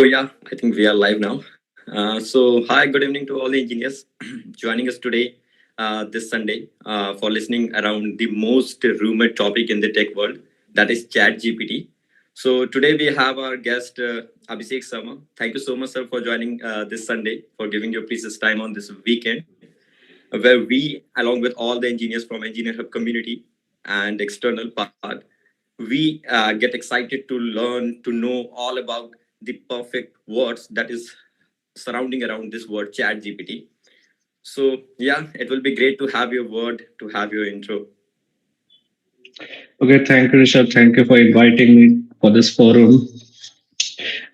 Yeah, I think we are live now. Hi, good evening to all the engineers joining us today, this Sunday, for listening around the most rumored topic in the tech world, that is Chat GPT. So, today we have our guest, Abhishek Sharma. Thank you so much, sir, for joining this Sunday, for giving your precious time on this weekend, where we, along with all the engineers from Engineer Hub community and external part, we get excited to learn, to know all about the perfect words that is surrounding around this word Chat GPT. So yeah, it will be great to have your word, to have your intro. Okay, thank you, Rishabh. Thank you for inviting me for this forum.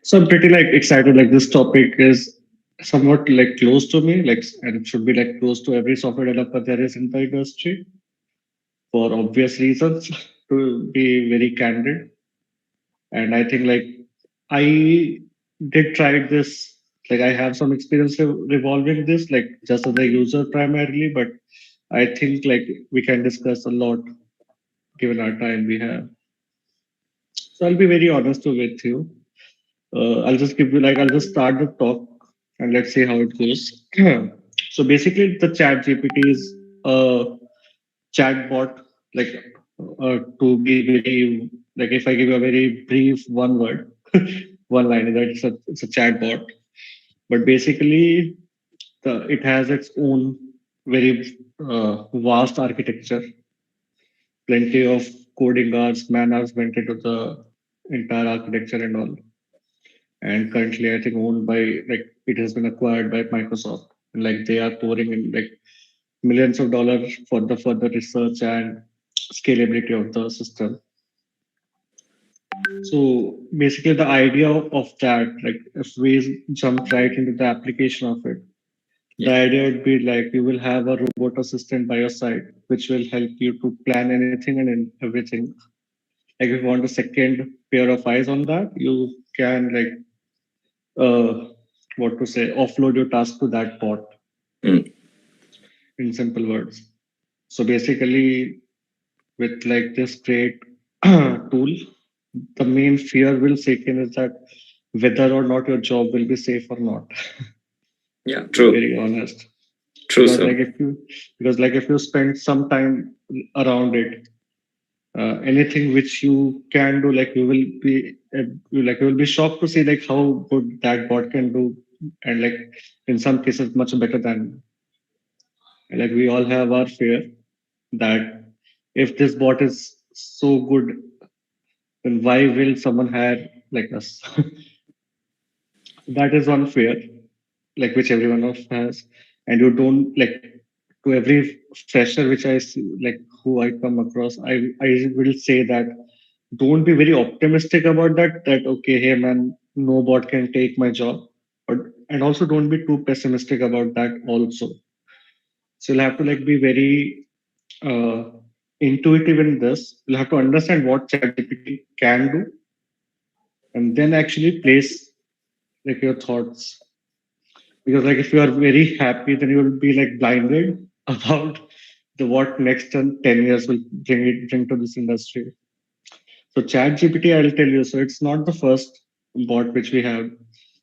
So I'm pretty excited. Like this topic is somewhat close to me, and it should be close to every software developer there is in the industry for obvious reasons. To be very candid, and I think I did try this. Like I have some experience revolving this, just as a user primarily, but I think we can discuss a lot given our time we have. So I'll be very honest with you. I'll just give you I'll just start the talk and let's see how it goes. So basically, the Chat GPT is a chatbot. Like to be very if I give you a very brief one word, one line, that it's a chatbot. But basically, it has its own very vast architecture, plenty of coding hours, man hours went into the entire architecture and all. And currently I think owned by it has been acquired by Microsoft. And they are pouring in millions of dollars for the further research and scalability of the system. So basically the idea of that, if we jump right into the application of it, the idea would be you will have a robot assistant by your side, which will help you to plan anything and everything. Like if you want a second pair of eyes on that, you can uh, what to say, offload your task to that bot Mm. in simple words. So basically, with this great tool, the main fear will sink in is that whether or not your job will be safe or not. Yeah, To be true. very honest, True, because sir. if you spend some time around it, anything which you can do, you will be you will be shocked to see how good that bot can do, and in some cases much better than. We all have our fear that if this bot is so good, then why will someone hire like us? That is one fear, which everyone of has, and you don't to every fresher which I see, who I come across, I will say that don't be very optimistic about that. That okay, hey man, no bot can take my job, but and also don't be too pessimistic about that also. So you'll have to be very uh, intuitive in this. You'll have to understand what ChatGPT can do, and then actually place your thoughts. Because if you are very happy, then you will be blinded about the what next 10 years will bring to this industry. So ChatGPT, I'll tell you. So it's not the first bot which we have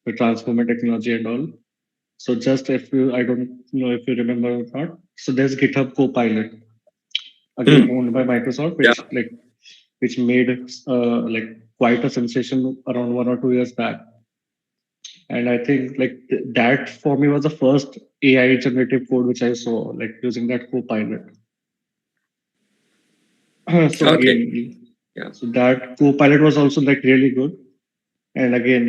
with transformer technology and all. So just if you, I don't know if you remember or not. So there's GitHub Copilot, again Mm. owned by Microsoft, Yeah. which made quite a sensation around 1 or 2 years back. And I think that for me was the first AI generative code which I saw, using that Copilot. So Okay. again, Yeah. so that Copilot was also really good, and again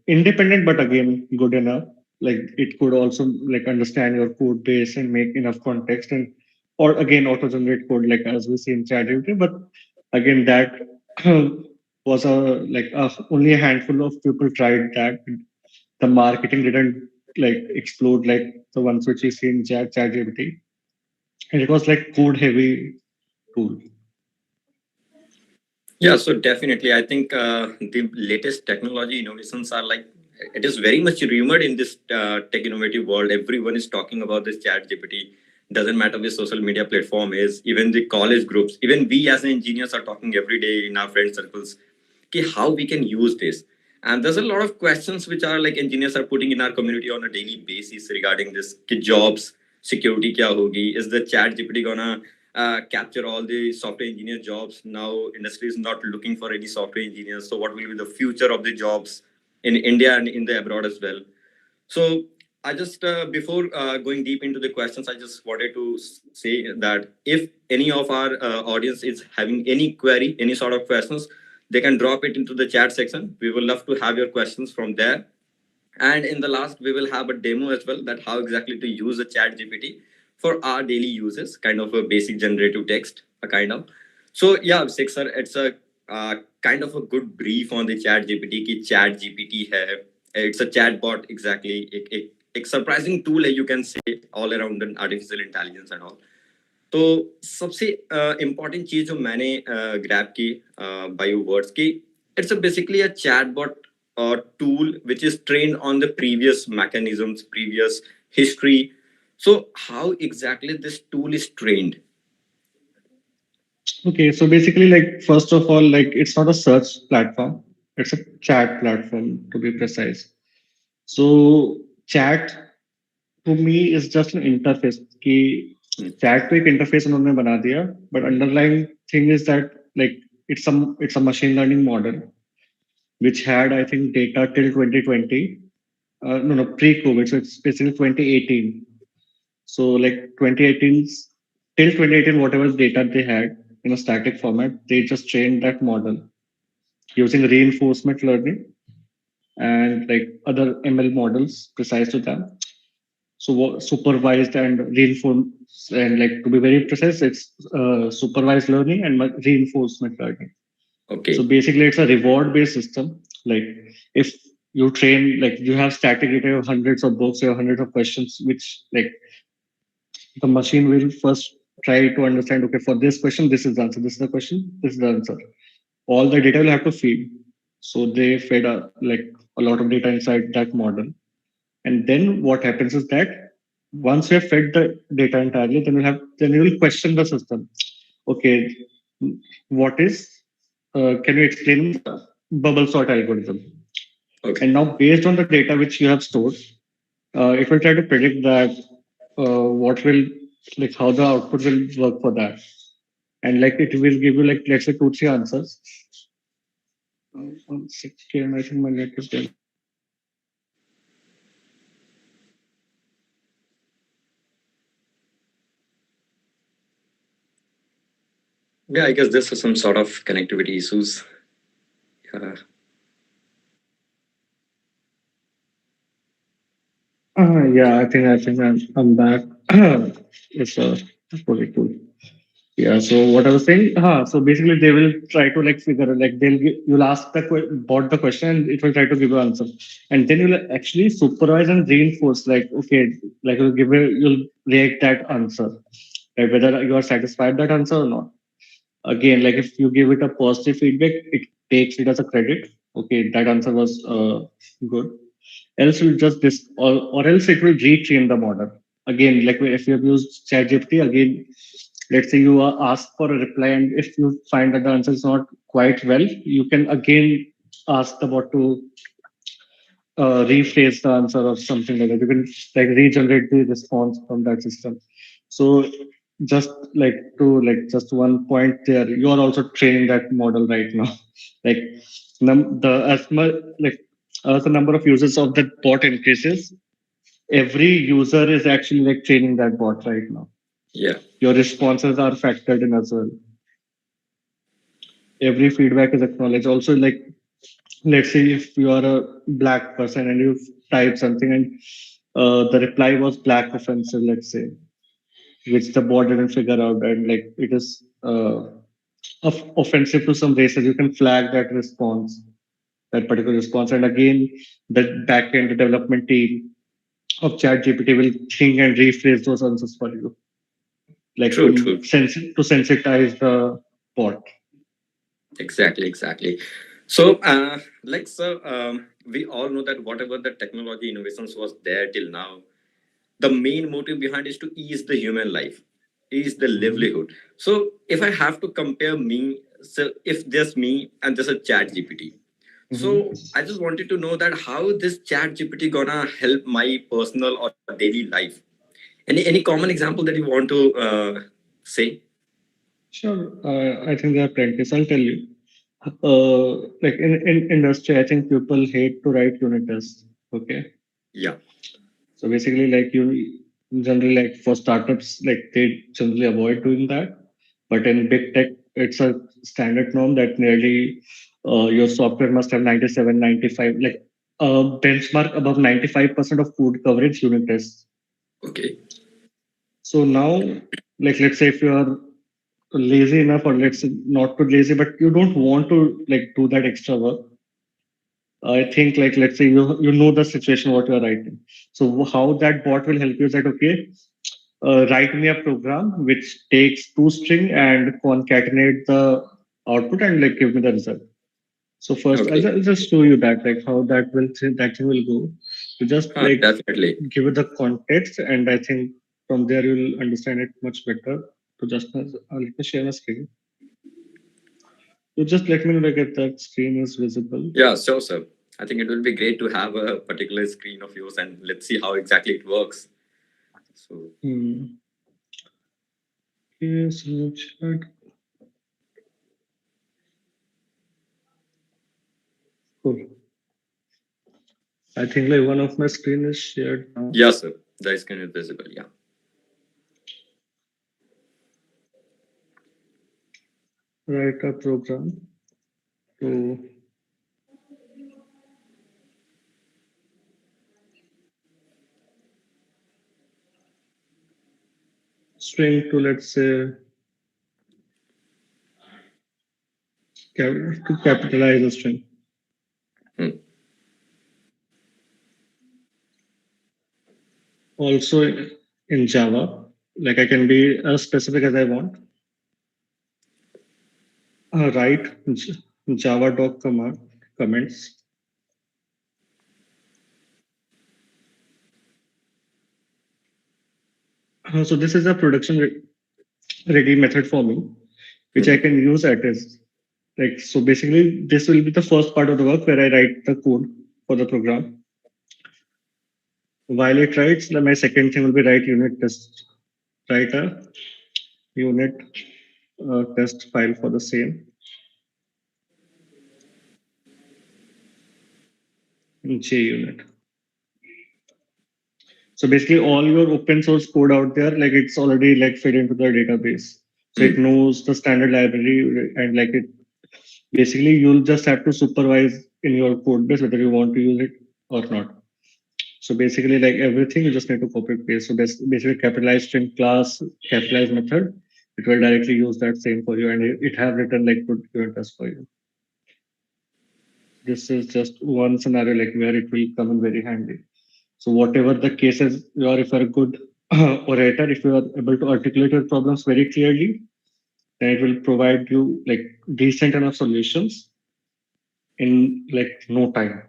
independent, but again good enough. It could also understand your code base and make enough context, and or again auto generate code as we see in ChatGPT. But again, that was only a handful of people tried that. The marketing didn't explode like the ones which you see in ChatGPT, and it was code heavy tool. Yeah, so definitely, I think the latest technology innovations are it is very much rumored in this tech innovative world. Everyone is talking about this Chat GPT. Doesn't matter which social media platform is, even the college groups, even we as engineers are talking every day in our friend circles, how we can use this. And there's a lot of questions which are like engineers are putting in our community on a daily basis regarding this ki jobs security kya hogi. Is the chat gpt gonna capture all the software engineer jobs? Now industry is not looking for any software engineers, so what will be the future of the jobs in India and in the abroad as well? So I just before going deep into the questions, I just wanted to say that if any of our audience is having any query, any sort of questions, they can drop it into the chat section. We will love to have your questions from there. And in the last, we will have a demo as well, that how exactly to use a chat GPT for our daily uses, kind of a basic generative text, a kind of. So yeah, Abhishek sir, it's a kind of a good brief on the chat GPT. Ki chat GPT hai. It's a chat bot exactly. एक surprising tool है, you can say, all around an artificial intelligence and all. तो सबसे important चीज जो मैंने grab की by your words की, it's basically a chatbot or tool which is trained on the previous mechanisms, previous history. So how exactly this tool is trained? Okay, so basically, like first of all, like it's not a search platform; it's a chat platform to be precise. So chat to me is just an interface. कि chat to एक interface उन्होंने बना दिया, but underlying thing is that like it's a machine learning model which had I think data till 2020. No, pre-COVID, so it's basically 2018. So like 2018 till 2018, whatever data they had in a static format, they just trained that model using reinforcement learning and like other ML models precise to them. So supervised and reinforced, and like to be very precise, it's supervised learning and reinforcement learning. Okay. So basically, it's a reward-based system. Like if you train, like you have static data, you have hundreds of books, you have hundreds of questions, which like the machine will first try to understand, okay, for this question, this is the answer, this is the question, this is the answer. All the data will have to feed. So they fed like a lot of data inside that model. And then what happens is that once you have fed the data entirely, then you will question the system. Okay, what is can you explain the bubble sort algorithm? Okay. And now based on the data which you have stored, it will try to predict that what will like how the output will work for that, and like it will give you like let's say two three answers. 160, I think my net is there. Yeah, I guess this is some sort of connectivity issues. Yeah. Yeah, I think I'm back. It's pretty cool. Yeah. So what I was saying, so basically they will try to like figure like you'll ask the bot the question and it will try to give you answer, and then you'll actually supervise and reinforce like okay like you'll react that answer, like whether you are satisfied that answer or not. Again, like if you give it a positive feedback, it takes it as a credit. Okay, that answer was good. Else will just this or else it will retrain the model. Again, like if you have used ChatGPT, again, let's say you are asked for a reply, and if you find that the answer is not quite well, you can again ask the bot to rephrase the answer or something like that. You can like regenerate the response from that system. So just like to like just one point there, you are also training that model right now. Like the as much like as the number of users of that bot increases, every user is actually like training that bot right now. Yeah. Your responses are factored in as well. Every feedback is acknowledged. Also, like let's say if you are a black person and you type something and the reply was black offensive, let's say, which the bot didn't figure out, and like it is offensive to some races, you can flag that response, that particular response, and again the backend development team of ChatGPT will think and rephrase those answers for you, like True, true. to sensitize the bot. Exactly, exactly. So, like, so we all know that whatever the technology innovations was there till now, the main motive behind is to ease the human life, ease the livelihood. So, if I have to compare me, so if there's me and there's a chat GPT, So I just wanted to know that how this Chat GPT gonna help my personal or daily life. Any common example that you want to say? Sure. I think there are plenty. So I'll tell you. Like in industry, I think people hate to write unit tests. Okay. Yeah. So basically, like you generally like for startups, like they generally avoid doing that. But in big tech, it's a standard norm that nearly your software must have 97, 95, like benchmark above 95% of code coverage unit tests. Okay. So now, like let's say if you are lazy enough, or let's say not too lazy, but you don't want to like do that extra work. I think like let's say you know the situation what you are writing. So how that bot will help you is that okay, write me a program which takes two string and concatenate the output and like give me the result. So first, Okay. I'll just show you that like how that thing will go. You just like Definitely. give it the context, and I think from there you'll understand it much better. To just let me share my screen. You just let me know like if that screen is visible. Yeah, sure, sir. I think it will be great to have a particular screen of yours and let's see how exactly it works. So, Hmm. Yes, chat. Cool. I think like one of my screen is shared now. yeah, sir. The screen is visible. Yeah. Write a program to string to let's say to capitalize a string. Hmm. Also in Java, like I can be as specific as I want. Write Java doc command comments. So this is a production ready method for me, which I Hmm. can use at is like so basically this will be the first part of the work where I write the code for the program. While it writes, my second thing will be write unit test. Write a unit test file for the same in JUnit. So basically, all your open source code out there, like it's already like fed into the database. So it Hmm. knows the standard library and like it basically you'll just have to supervise in your code base whether you want to use it or not. So basically, like everything, you just need to copy paste. So basically, capitalize string class, capitalize method, it will directly use that same for you, and it have written like good event test for you. This is just one scenario like where it will come in very handy. So whatever the cases you are, if you're a good orator, if you are able to articulate your problems very clearly, then it will provide you like decent enough solutions in like no time.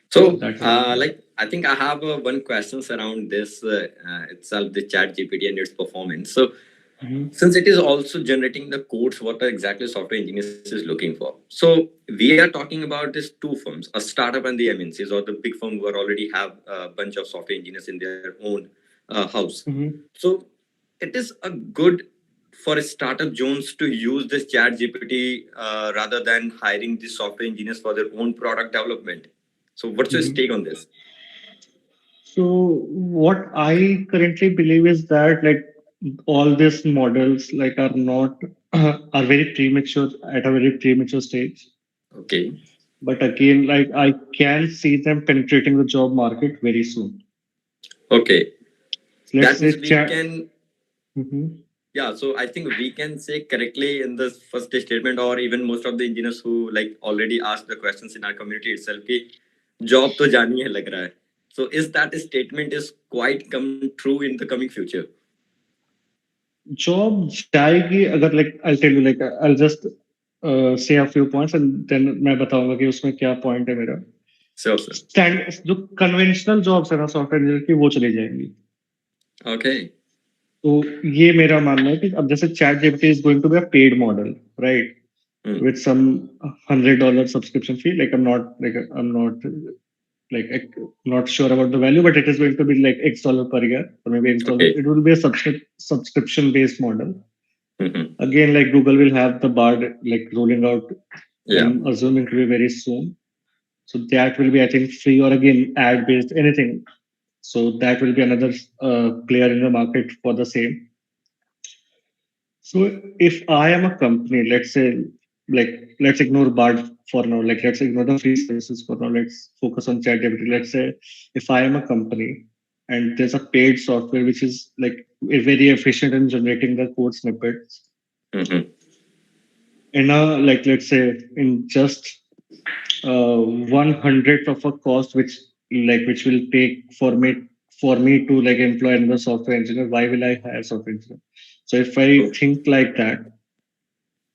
So So, that will be like, I think I have one questions around this itself, the Chat GPT and its performance. So, Mhm. since it is also generating the codes, what exactly software engineers is looking for. So, we are talking about these two firms, a startup and the MNCs, or the big firm who are already have a bunch of software engineers in their own house. Mhm. So, it is a good for a startup Jones to use this Chat GPT rather than hiring the software engineers for their own product development. So, what's your Mhm. take on this? So what I currently believe is that like all these models like are not are very premature at a very premature stage. Okay. But again, like I can see them penetrating the job market very soon. Okay. Let's That means say we chat. can, Mhm. yeah. So I think we can say correctly in the first statement, or even most of the engineers who like already asked the questions in our community itself, कि job तो जानी है लग रहा है. So is that statement is quite come true in the coming future? Job जाएगी अगर like I'll tell you like I'll just say a few points and then मैं बताऊंगा कि उसमें क्या point है मेरा. Sure, sir. Stand जो conventional jobs है ना सॉफ्टवेयर इंजीनियर की वो चली जाएंगी. Okay. तो ये मेरा मानना है कि अब जैसे Chat GPT is going to be a paid model right Mm. with some $100 subscription fee. Like I'm not sure about the value, but it is going to be like X dollar per year, or maybe X dollar. Okay. It will be a subscription based model. Hmm. Again, like Google will have the Bard like rolling out. Yeah. I'm assuming to be very soon. So that will be, I think, free or again ad based anything. So that will be another player in the market for the same. So if I am a company, let's say, like let's ignore Bard for now, like let's ignore the free services for now. Let's focus on ChatGPT. Let's say if I am a company and there's a paid software which is like very efficient in generating the code snippets, Hmm. in a like let's say in just 1/100th of a cost which will take for me to like employ another software engineer. Why will I hire software engineer? So if I Oh. think like that,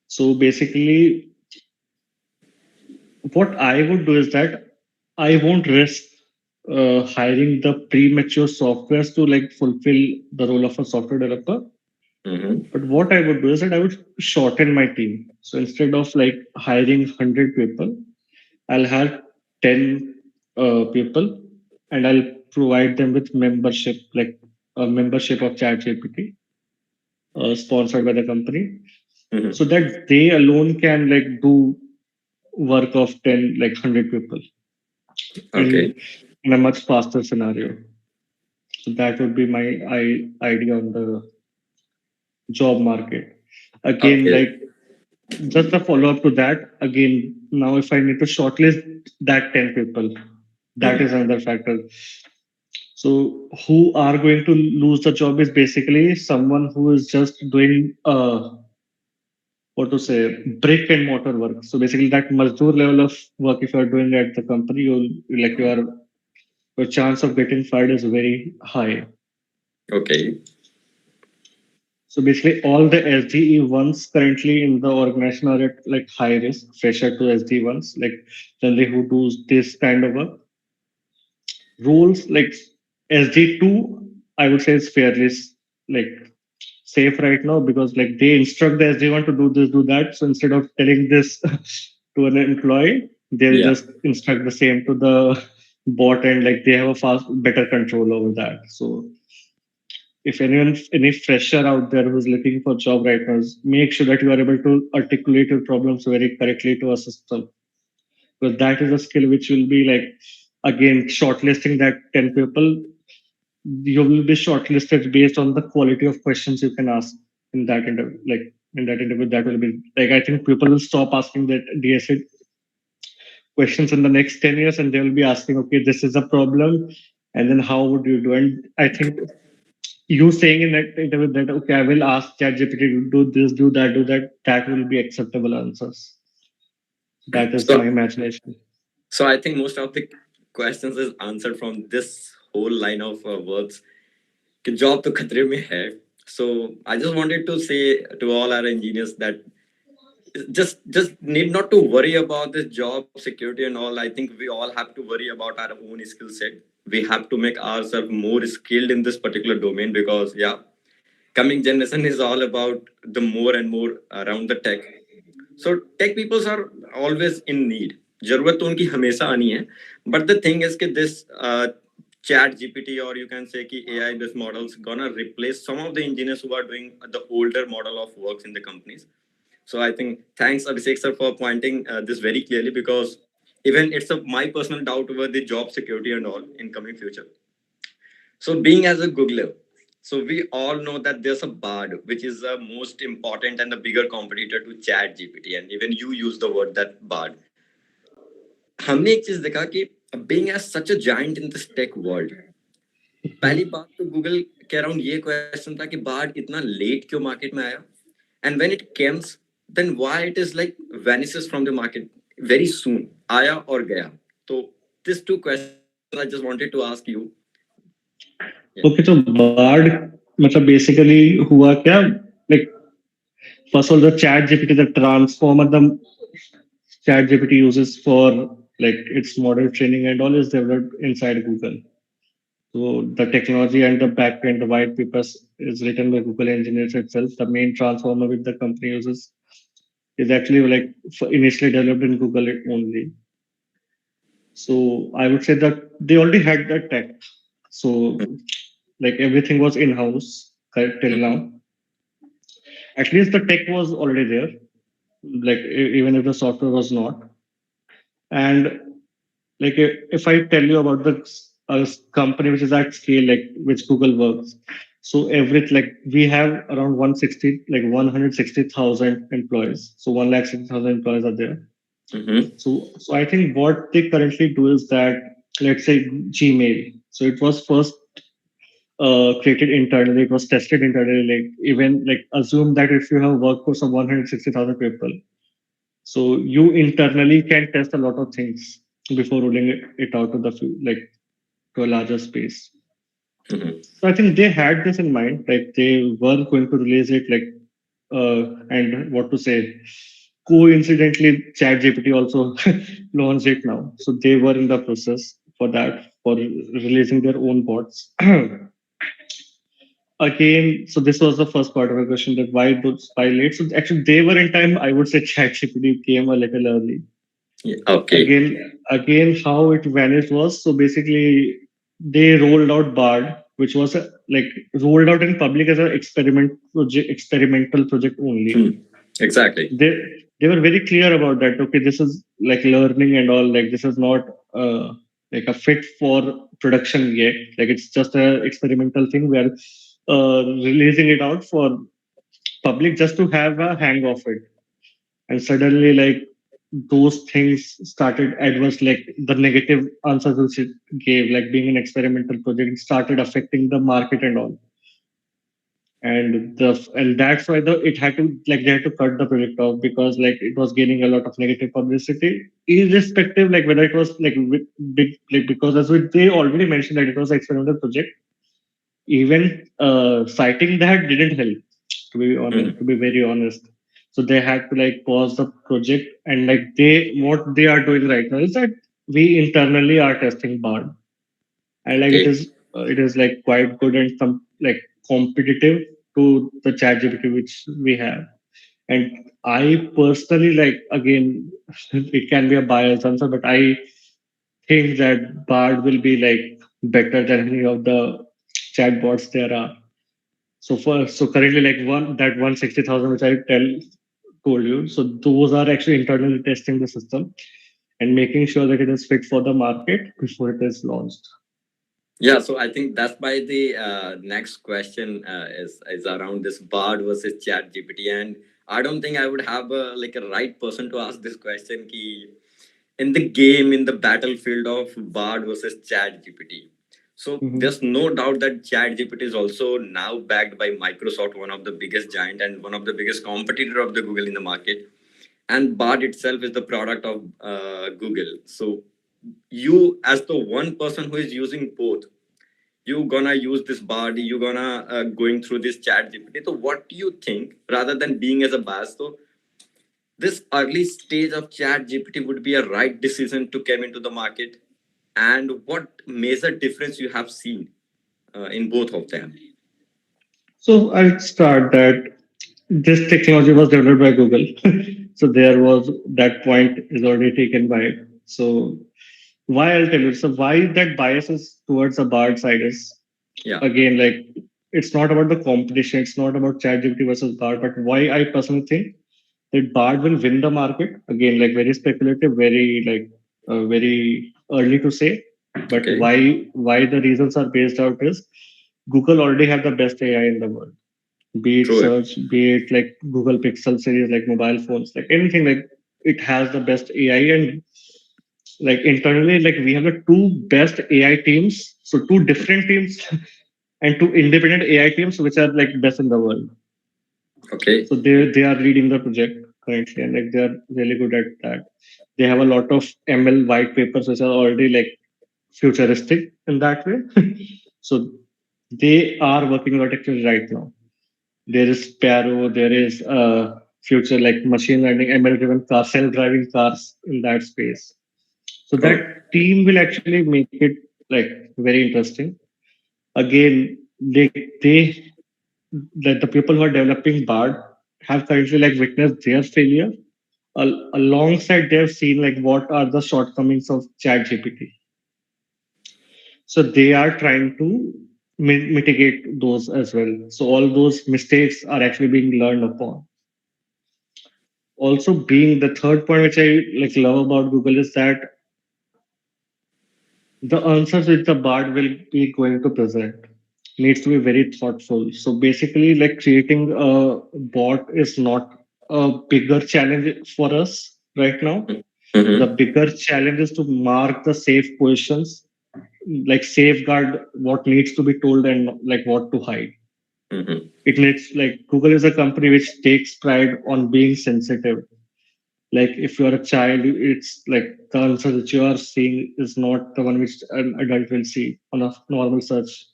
so basically what I would do is that I won't risk hiring the premature softwares to like fulfill the role of a software developer. Hmm. But what I would do is that I would shorten my team. So instead of like hiring 100 people, I'll have 10 people, and I'll provide them with membership, like a membership of Chat GPT, sponsored by the company, so Hmm. that they alone can like do work of 10, like 100 people in Okay. in a much faster scenario. So that would be my idea on the job market. Again, Okay. like just a follow up to that. Again, now if I need to shortlist that 10 people, that is Hmm. another factor. So who are going to lose the job is basically someone who is just doing what to say, brick and mortar work. So basically that mazdoor level of work, if you are doing at the company, your chance of getting fired is very high. Okay. So basically all the SDE ones currently in the organization are at like high risk, fresher to SDE ones, like generally who do this kind of work. Rules like SD2, I would say is fairly like safe right now because like they instruct the SD1 to do this, do that. So instead of telling this to an employee, they'll Yeah. just instruct the same to the bot and like they have a fast better control over that. So if any fresher out there who's looking for job right now, make sure that you are able to articulate your problems very correctly to a system because that is a skill which will be like again shortlisting that 10 people. You will be shortlisted based on the quality of questions you can ask in that interview. Like in that interview, that will be like I think people will stop asking that DSA questions in the next 10 years and they will be asking, okay, this is a problem, and then how would you do? And I think you saying in that interview that okay, I will ask ChatGPT to do this, do that, that will be acceptable answers. That is my So, imagination. so I think most of the questions is answered from this whole line of words. कि job तो खतरे में है. So I just wanted to say to all our engineers that just need not to worry about this job security and all. I think we all have to worry about our own skill set. We have to make ourselves more skilled in this particular domain because yeah, coming generation is all about the more and more around the tech. So tech people are always in need. जरूरत तो उनकी हमेशा आनी है. But the thing is that this chat GPT or you can say कि AI based models gonna replace some of the engineers who are doing the older model of works in the companies. So I think thanks Abhishek sir for pointing this very clearly because even it's my personal doubt over the job security and all in coming future. So being as a Googler, so we all know that there's a Bard, which is the most important and the bigger competitor to Chat GPT, and even you use the word that Bard. हमने एक चीज देखा कि being as such a giant in this tech world, पहली बात तो Google के around ये क्वेश्चन था कि बार्ड इतना लेट क्यों मार्केट में आया and when it comes then why it is like vanishes from the market very soon आया और गया तो these two questions I just wanted to ask you. Yeah. Okay, so Bard, मतलब basically हुआ क्या? Like first of all, the Chat GPT, the transformer, the Chat GPT uses for like its model training and all is developed inside Google. So the technology and the backend, the white papers is written by Google engineers itself. The main transformer which the company uses is actually like initially developed in Google only. So I would say that they already had the tech. So like everything was in house till Mhm. now. At least the tech was already there. Like even if the software was not. And like if I tell you about the company which is at scale, like which Google works, so every like we have around 160 like 160,000 employees, so 160,000 employees are there. Mhm. So I think what they currently do is that, let's say Gmail, so it was first created internally, it was tested internally, like even like assume that if you have a workforce of 160,000 people, so you internally can test a lot of things before rolling it out to the like to a larger space. Mhm. So I think they had this in mind, like they were going to release it, like and what to say. Coincidentally, Chat GPT also launched it now, so they were in the process for that for releasing their own bots. Again, so this was the first part of the question, that why those why late? So actually, they were in time. I would say Chat GPT came a little early. Yeah, okay. Again, how it vanished was, so basically they rolled out Bard, which was like rolled out in public as an experimental project only. Hmm. Exactly. they they were very clear about that. Okay, this is like learning and all, like this is not like a fit for production yet, like it's just a experimental thing. We are releasing it out for public just to have a hang of it. And suddenly, like those things started adverse, like the negative answers which it gave, like being an experimental project, started affecting the market and all. And that's why it had to, like they had to cut the project off, because like it was gaining a lot of negative publicity, irrespective like whether it was like with big, like because they already mentioned that it was an experimental project. Even citing that didn't help, to be honest, to Mhm. be very honest. So they had to like pause the project, and like what they are doing right now is that we internally are testing Bard, and like Okay. it is like quite good and some like competitive to the chat GPT which we have. And I personally, like, again, it can be a biased answer, but I think that Bard will be like better than any of the chatbots there are. So currently, like that 160,000 which I told you, so those are actually internally testing the system and making sure that it is fit for the market before it is launched. Yeah, so I think that's why the next question is around this Bard versus Chat GPT, and I don't think I would have a like a right person to ask this question. Ki in the game, in the battlefield of Bard versus Chat GPT. So Mhm. there's no doubt that Chat GPT is also now backed by Microsoft, one of the biggest giant and one of the biggest competitor of the Google in the market. And Bard itself is the product of Google. So you, as the one person who is using both, you gonna use this Bard, you gonna going through this Chat GPT. So what do you think, rather than being as a bias? So this early stage of Chat GPT would be a right decision to come into the market, and what major difference you have seen in both of them? So I'll start that this technology was developed by Google. So there was that point is already taken by it. So why, I'll tell you. So why that bias is towards the Bard side is, Yeah. again, like it's not about the competition, it's not about ChatGPT versus Bard, but why I personally think that Bard will win the market. Again, like very speculative, very like very early to say. But Okay. why the reasons are based out is Google already have the best AI in the world, be it True. search, be it like Google Pixel series, like mobile phones, like anything, like it has the best AI. And like internally, like we have the two best AI teams, so two different teams and two independent AI teams, which are like best in the world. Okay. So they are leading the project currently, and like they are really good at that. They have a lot of ML white papers which are already like futuristic in that way. So they are working on technology right now. There is Sparrow, there is future like machine learning, ML driven cars, self-driving cars in that space. So Oh. that team will actually make it like very interesting. Again, they that the people who are developing Bard have currently like witnessed their failure. alongside they've seen like what are the shortcomings of Chat GPT. So they are trying to mitigate those as well. So all those mistakes are actually being learned upon. Also, being the third point which I like love about Google is that the answers which the bard will be going to present needs to be very thoughtful. So basically, like creating a bot is not a bigger challenge for us right now. The Mm-hmm. bigger challenge is to mark the safe positions, like safeguard what needs to be told and like what to hide. Mm-hmm. It needs like Google is a company which takes pride on being sensitive. Like if you are a child, it's like the answer that you are seeing is not the one which an adult will see on a normal search.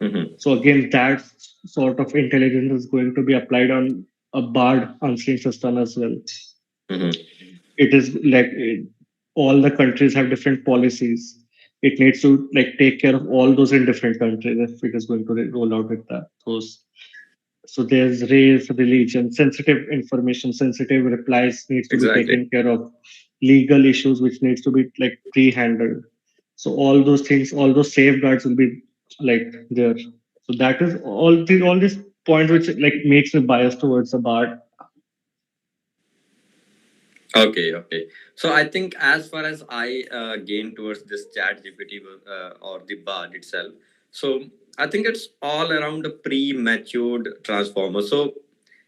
Mm-hmm. So again, that sort of intelligence is going to be applied on a bard answering system as well. Mm-hmm. It is like all the countries have different policies. It needs to like take care of all those in different countries if it is going to roll out with that those. So there's race, religion, sensitive information, sensitive replies needs to be Exactly. taken care of, legal issues which needs to be like pre-handled. So all those things, all those safeguards will be like there. So that is all these points which like makes me biased towards the bar. Okay, okay. So I think as far as I gain towards this Chat GPT or the Bard itself, so I think it's all around a pre-matured transformer. So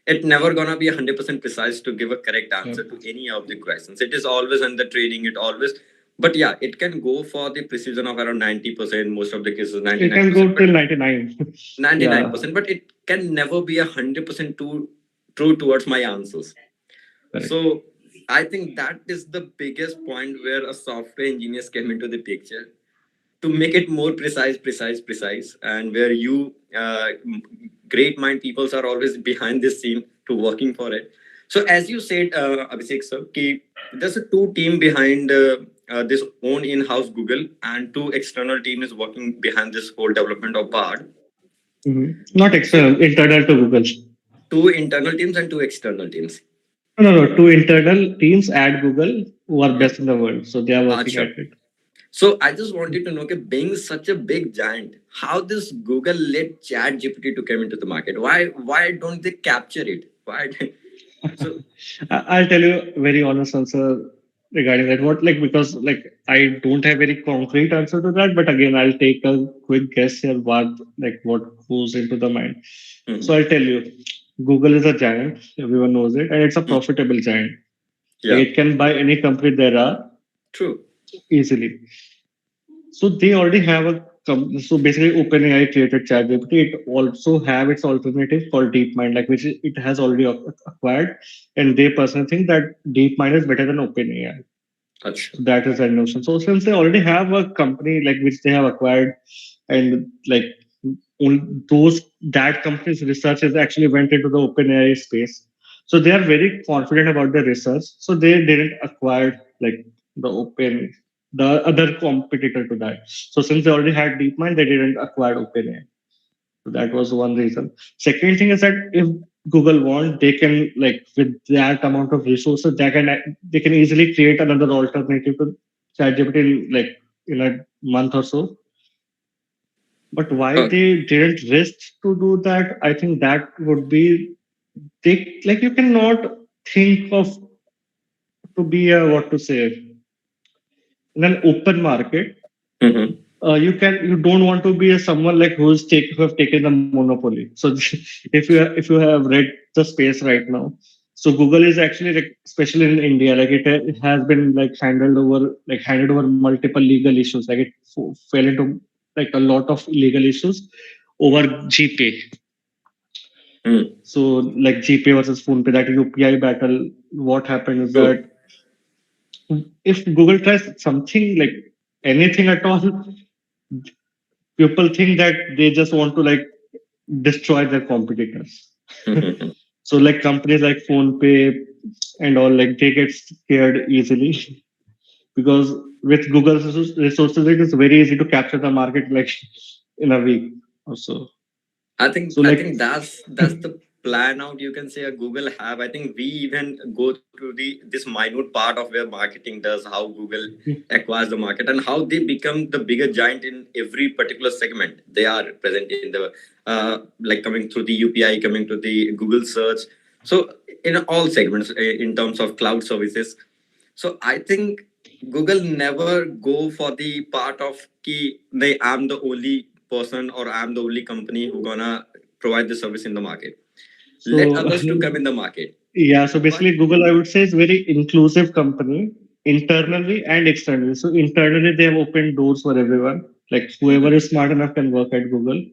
it never gonna be 100% precise to give a correct Yeah. answer to any of the questions. It is always under training. It always, but yeah, it can go for the precision of around 90%. Most of the cases, It ninety-nine can go percent, but till 99. ninety-nine Yeah. percent. But it can never be 100% true towards my answers. Correct. So I think that is the biggest point where a software engineers came into the picture to make it more precise, and where you great mind peoples are always behind this scene to working for it. So as you said, Abhishek sir, there's a two team behind this own in-house Google, and two external team is working behind this whole development of Bard. Not So external, internal to Google. two internal teams and two external teams. No. Two internal teams at Google who are best in the world. So they are working Acha. at it. So I just wanted to know, okay, being such a big giant, how this Google let Chat GPT to come into the market? Why don't they capture it? Why? So I'll tell you a very honest answer regarding that. What like because like I don't have very concrete answer to that, but again I'll take a quick guess here what goes into the mind. So mhm. I'll tell you, Google is a giant, everyone knows it, and it's a Mm, profitable giant. Like yeah, it can buy any company there are true. easily. So they already have so basically OpenAI created ChatGPT. It also have its alternative called DeepMind, like which it has already acquired, and they personally think that DeepMind is better than OpenAI. Acha. So that is their notion. So since they already have a company like which they have acquired, and like those that company's research has actually went into the OpenAI space, so they are very confident about their research. So they didn't acquire like the other competitor to that. So since they already had DeepMind, they didn't acquire OpenAI. So that was one reason. Second thing is that if Google want, they can like with that amount of resources, they can easily create another alternative to ChatGPT like in a month or so. But why Okay. they didn't risk to do that? I think that would be they like you cannot think of to be a what to say in an open market. Mm-hmm. You don't want to be a someone like who have taken the monopoly. So if you have read the space right now, so Google is actually like especially in India, like it has been like handed over multiple legal issues, like it fell into like a lot of legal issues over GPay. Mm. So like GPay versus PhonePe, that UPI battle. What happened is True. that if Google tries something like anything at all, people think that they just want to like destroy their competitors. Mm-hmm. So like companies like PhonePe and all like they get scared easily because with Google's resources it is very easy to capture the market like in a week or so. So I like think that's the plan out, you can say, a Google have. I think we even go through this minute part of where marketing does, how Google acquires the market, and how they become the bigger giant in every particular segment they are present in the like coming through the UPI, coming to the Google search. So in all segments, in terms of cloud services. So I think Google never go for the part of ki they I'm the only person or I'm the only company who gonna provide the service in the market. Let So others to come in the market. yeah, so But basically Google, I would say, is very inclusive company internally and externally. So internally they have opened doors for everyone. Like whoever is smart enough can work at Google.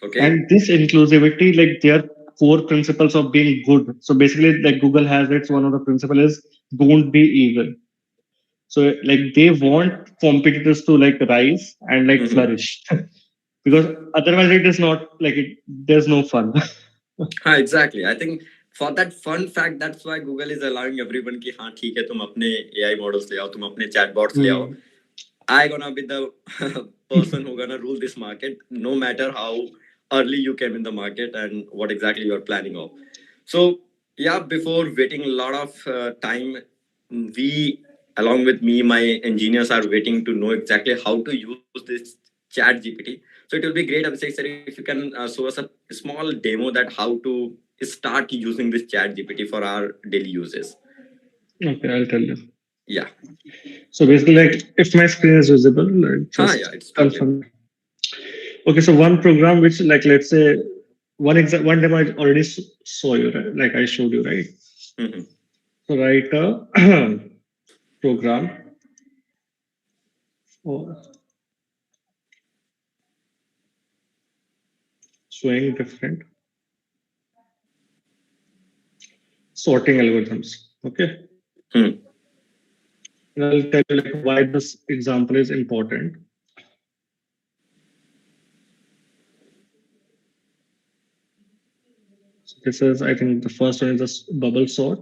okay. And this inclusivity, like their core principles of being good. So basically, like Google has its one of the principle is don't be evil. So like they want competitors to like rise and like Mm-hmm. flourish. Because otherwise it is not like it, there's no fun. Exactly. I think for that fun fact, that's why Google is allowing everyone कि हाँ ठीक है तुम अपने AI models ले आओ, तुम अपने chatbots ले आओ. Hmm. I gonna be the person who gonna rule this market, no matter how early you came in the market and what exactly you are planning of. So yeah, before waiting a lot of time, we along with me, my engineers are waiting to know exactly how to use this Chat GPT. So it will be great, Abhishek sir, if you can show us a small demo that how to start using this Chat GPT for our daily uses. Okay, I'll tell you. Yeah. So basically, like if my screen is visible, like, Yeah, just it's totally. confirm. Okay, so one program which, like, let's say, one demo I already saw you, right? Like I showed you, right? Mhm. So write a program for showing different sorting algorithms. Okay, Hmm. and I'll tell you like why this example is important. So this is, I think, the first one is this bubble sort.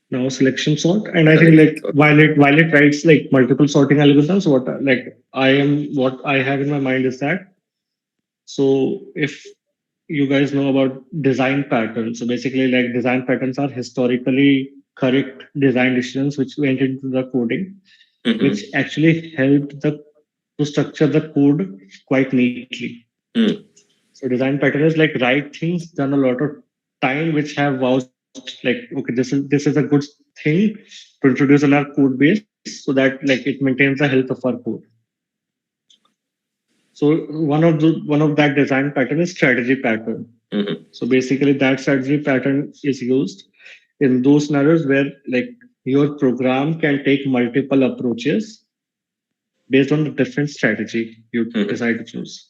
Now selection sort, and I think Correct. like while it writes like multiple sorting algorithms, what I have in my mind is that, so if you guys know about design patterns, so basically like design patterns are historically correct design decisions which went into the coding, which Mm-hmm. actually helped the to structure the code quite neatly. Mm. So design pattern is like right things done a lot of time, which have vouched like, okay, this is a good thing to introduce in our code base, so that like it maintains the health of our code. So one of that design pattern is strategy pattern. Mm-hmm. So basically, that strategy pattern is used in those scenarios where like your program can take multiple approaches based on the different strategy you Mm-hmm. decide to choose.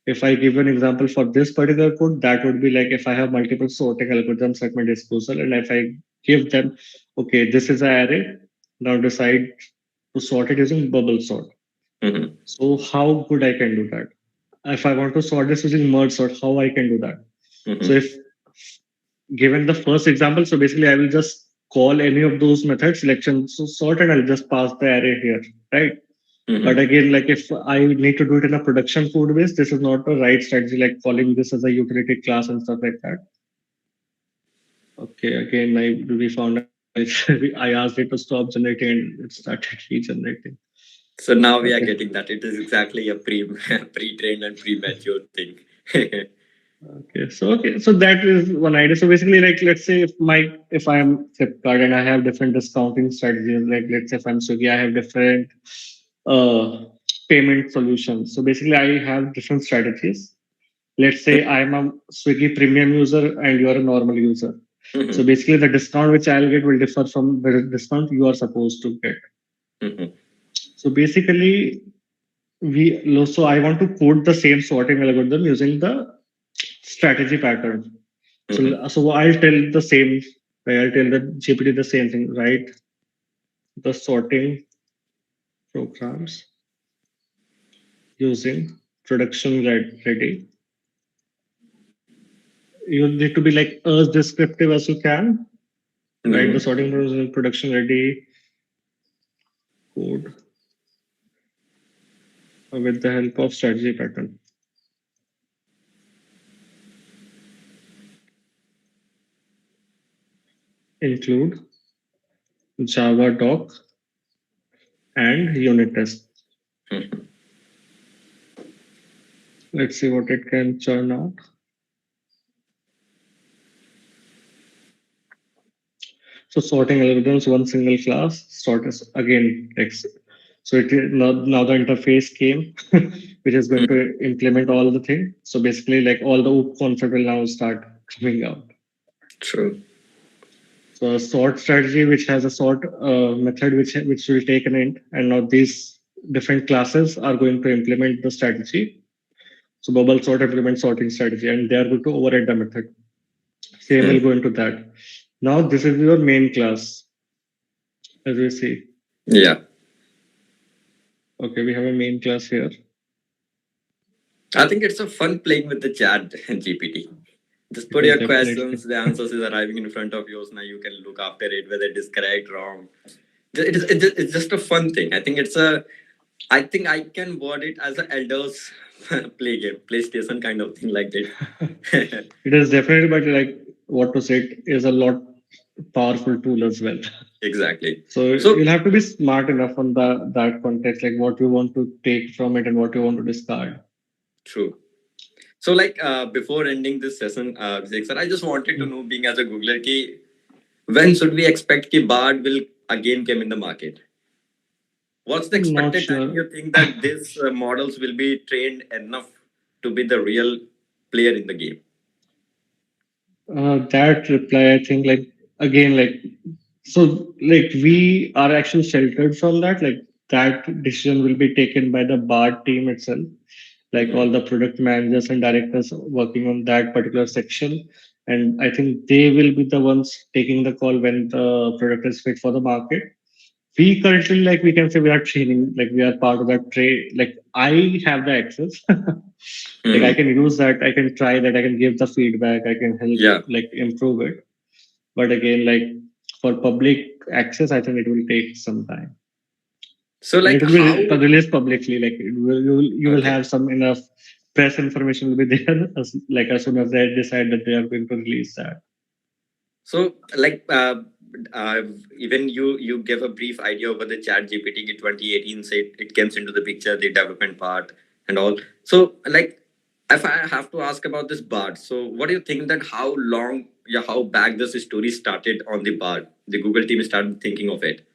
If I give you an example for this particular code, that would be like if I have multiple sorting algorithms at my disposal, and if I give them, okay, this is an array, now decide to sort it using bubble sort. Mm-hmm. So how good I can do that? If I want to sort this using merge sort, how I can do that? So Mm-hmm. if given the first example, so basically I will just call any of those methods selection so sort, and I'll just pass the array here, right? But Mm-hmm. again, like if I need to do it in a production code base, this is not the right strategy, like calling this as a utility class and stuff like that. Okay, again, we found I asked it to stop generating and it started regenerating. So now we are Okay. getting that it is exactly a pre-trained and premature thing. Okay, so that is one idea. So basically, like let's say if I am Flipkart and I have different discounting strategies, like let's say if I'm Swiggy, I have different uh, payment solutions. So basically, I have different strategies. Let's say I'm a Swiggy premium user and you're a normal user. So Mm-hmm. basically, the discount which I'll get will differ from the discount you are supposed to get. Mm-hmm. So basically, so I want to code the same sorting algorithm using the strategy pattern. Mm-hmm. So I'll tell the same. I'll tell the GPT the same thing, right? The sorting programs using production ready. You need to be like as descriptive as you can, right? The Mm-hmm. sorting programs using production ready. code with the help of strategy pattern. Include Java doc and unit test. Mhm. Let's see what it can churn out. So sorting algorithms, one single class, sort is again text. So now the interface came, which is going Mhm. to implement all the thing. So basically, like all the OOP concept will now start coming out. True. So a sort strategy, which has a sort method, which will take an int, and now these different classes are going to implement the strategy. So bubble sort implements sorting strategy, and they are going to override the method. Same will Mhm. go into that. Now this is your main class, as we see. Yeah. Okay, we have a main class here. I think it's a fun playing with the chat GPT. Just It put is your definitely. questions, the answers is arriving in front of you. So now you can look after it, whether it is correct, wrong. It's just a fun thing. I think I can word it as an elders play game, PlayStation kind of thing like that. It is definitely, but like what to say, it is a lot powerful tool as well. Exactly. So So you'll have to be smart enough on that context, like what you want to take from it and what you want to discard. true. So like before ending this session, Abhishek sir, I just wanted to know, being as a Googler, ki, when should we expect ki Bard will again come in the market? What's the I'm not expected time sure. you think that these models will be trained enough to be the real player in the game? That reply, I think, like again, like so, like we are actually sheltered from that. Like that decision will be taken by the BART team itself, like all Mhm. the product managers and directors working on that particular section. And I think they will be the ones taking the call when the product is fit for the market. We currently, like we can say, we are training, like we are part of that trade. Like I have the access. Like I Mhm. can use that, I can try that, I can give the feedback, I can help Yeah. like improve it. But again, like for public access, I think it will take some time, So and like it will how? be released publicly. Like you will Okay. have some enough press information will be there like as soon as they decide that they are going to release that. So like uh, even you gave a brief idea over the Chat GPT 2018 said it comes into the picture, the development part and all. So like if I have to ask about this Bard, so what do you think that how long, yeah, how back this story started on the Bard? The Google team started thinking of it.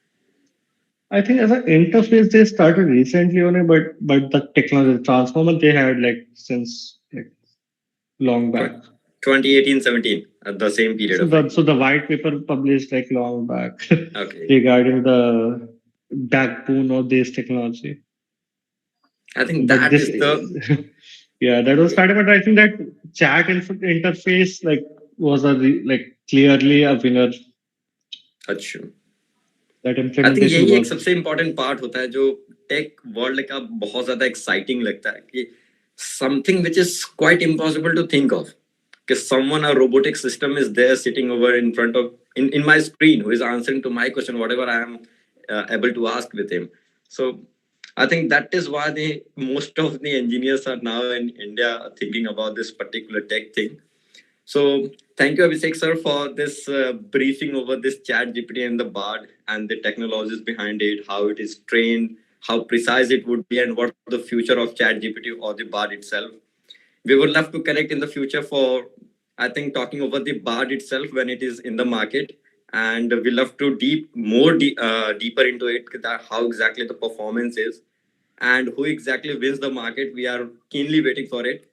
I think as an interface they started recently on it, but the technology transformer they had like since like long back. 2018, 17, at the same period So of time. the white paper published like long back Okay. regarding the backbone of this technology. I think But that this, is the yeah, that was started. But I think that chat interface like was like clearly a winner. अच्छा That I think implementation यही एक worked. सबसे important part होता है जो tech world का बहुत ज्यादा एक्साइटिंग लगता है कि something which is quite impossible to think of कि someone a robotic system is there sitting over in front of in my screen who is answering to my question whatever I am able to ask with him. So I think that is why the most of the engineers are now in India thinking about this particular tech thing. So thank you, Abhishek sir, for this briefing over this Chat GPT and the Bard and the technologies behind it, how it is trained, how precise it would be, and what's the future of Chat GPT or the Bard itself. We would love to connect in the future for, I think, talking over the Bard itself when it is in the market. And we love to deeper into it, that how exactly the performance is and who exactly wins the market. We are keenly waiting for it.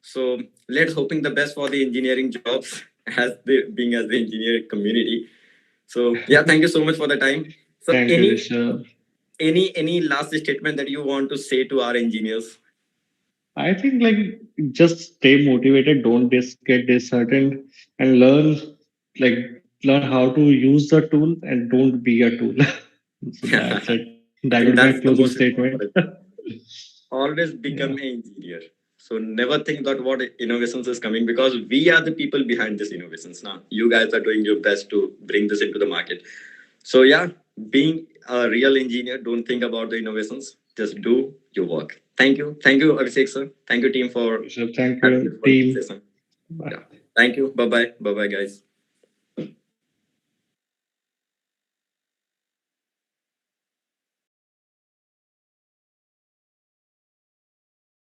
So let's hoping the best for the engineering jobs as the being as the engineering community. So yeah, thank you so much for the time. So Thank you, Rishabh. any last statement that you want to say to our engineers? I think like just stay motivated, don't get disheartened, and like learn how to use the tool and don't be a tool. So that's it. I That think would be my that's the closing most statement. important. Always Yeah. become an engineer. So never think that what innovations is coming because we are the people behind this innovations. Now you guys are doing your best to bring this into the market. So yeah, being a real engineer, don't think about the innovations. Just do your work. Thank you, Abhishek sir. Thank you, team, for So thank having this you, wonderful team. session. Bye. Yeah, thank you. Bye bye, guys.